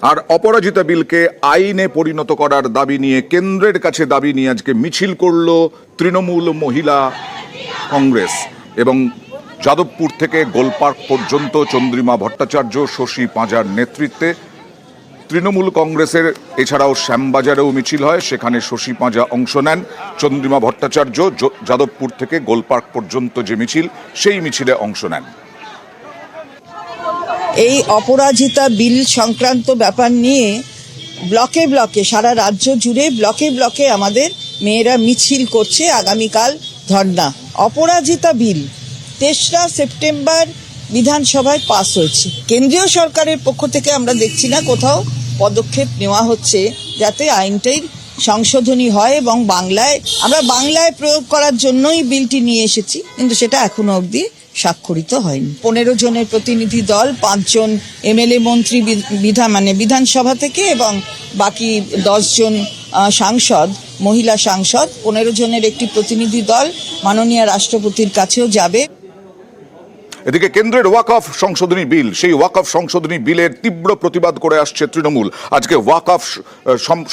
আর অপরাজিতা বিলকে আইনে পরিণত করার দাবি নিয়ে কেন্দ্রের কাছে দাবি নিয়ে আজকে মিছিল করল তৃণমূল মহিলা কংগ্রেস এবং যাদবপুর থেকে গোলপার্ক পর্যন্ত চন্দ্রিমা ভট্টাচার্য, শশী পাঁজার নেতৃত্বে তৃণমূল কংগ্রেসের এছাড়াও শ্যামবাজারেও মিছিল হয়, সেখানে শশী পাঁজা অংশ নেন। চন্দ্রিমা ভট্টাচার্য যাদবপুর থেকে গোলপার্ক পর্যন্ত যে মিছিল, সেই মিছিলে অংশ নেন। এই অপরাজিতা বিল সংক্রান্ত ব্যাপার নিয়ে ব্লকে ব্লকে, সারা রাজ্য জুড়ে ব্লকে ব্লকে আমাদের মেয়েরা মিছিল করছে। আগামীকাল ধর্না। অপরাজিতা বিল 3রা সেপ্টেম্বর বিধানসভায় পাস হয়েছে। কেন্দ্রীয় সরকারের পক্ষ থেকে আমরা দেখছি না কোথাও পদক্ষেপ নেওয়া হচ্ছে যাতে আইনটাই সংশোধনী হয় এবং আমরা বাংলায় প্রয়োগ করার জন্যই বিলটি নিয়ে এসেছি, কিন্তু সেটা এখনো অবধি স্বাক্ষরিত হয়নি। 15 জনের প্রতিনিধি দল, 5 জন এমএলএ মন্ত্রী বিধানসভা থেকে এবং বাকি 10 জন সাংসদ, মহিলা সাংসদ, 15 জনের একটি প্রতিনিধি দল মাননীয় রাষ্ট্রপতির কাছেও যাবে। এদিকে কেন্দ্রের ওয়াকফ সংশোধনী বিল, সেই ওয়াকফ সংশোধনী বিলের তীব্র প্রতিবাদ করে আসছে তৃণমূল। আজকে ওয়াকফ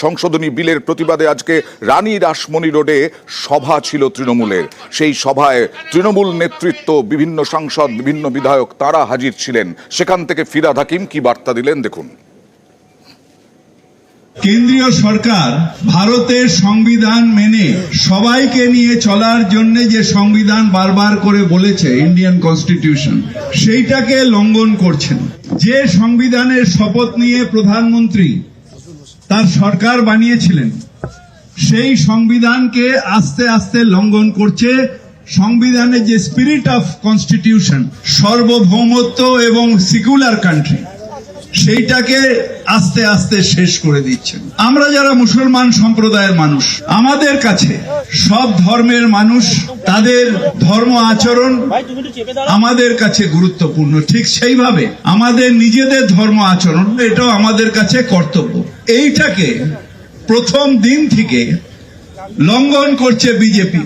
সংশোধনী বিলের প্রতিবাদে আজকে রানী রাসমণি রোডে সভা ছিল তৃণমূলের। সেই সভায় তৃণমূল নেতৃত্ব, বিভিন্ন সাংসদ, বিভিন্ন বিধায়ক তারা হাজির ছিলেন। সেখান থেকে ফিরহাদ হাকিম কি বার্তা দিলেন দেখুন। কেন্দ্রীয় সরকার ভারতের সংবিধান মেনে সবাইকে নিয়ে চলার জন্য যে সংবিধান বারবার করে বলেছে, ইন্ডিয়ান কনস্টিটিউশন, সেইটাকে লঙ্ঘন করছেন। যে সংবিধানের শপথ নিয়ে প্রধানমন্ত্রী তার সরকার বানিয়েছিলেন, সেই সংবিধানকে আস্তে আস্তে লঙ্ঘন করছে। সংবিধানের যে স্পিরিট অফ কনস্টিটিউশন, সার্বভৌমত্ব এবং সেকুলার কান্ট্রি, সেইটাকে আস্তে আস্তে শেষ করে দিচ্ছেন। আমরা যারা মুসলমান সম্প্রদায়ের মানুষ, আমাদের কাছে সব ধর্মের মানুষ, তাদের ধর্ম আচরণ আমাদের কাছে গুরুত্বপূর্ণ। ঠিক সেইভাবে আমাদের নিজেদের ধর্ম আচরণ, এটাও আমাদের কাছে কর্তব্য। এইটাকে প্রথম দিন থেকে লঙ্ঘন করছে বিজেপি।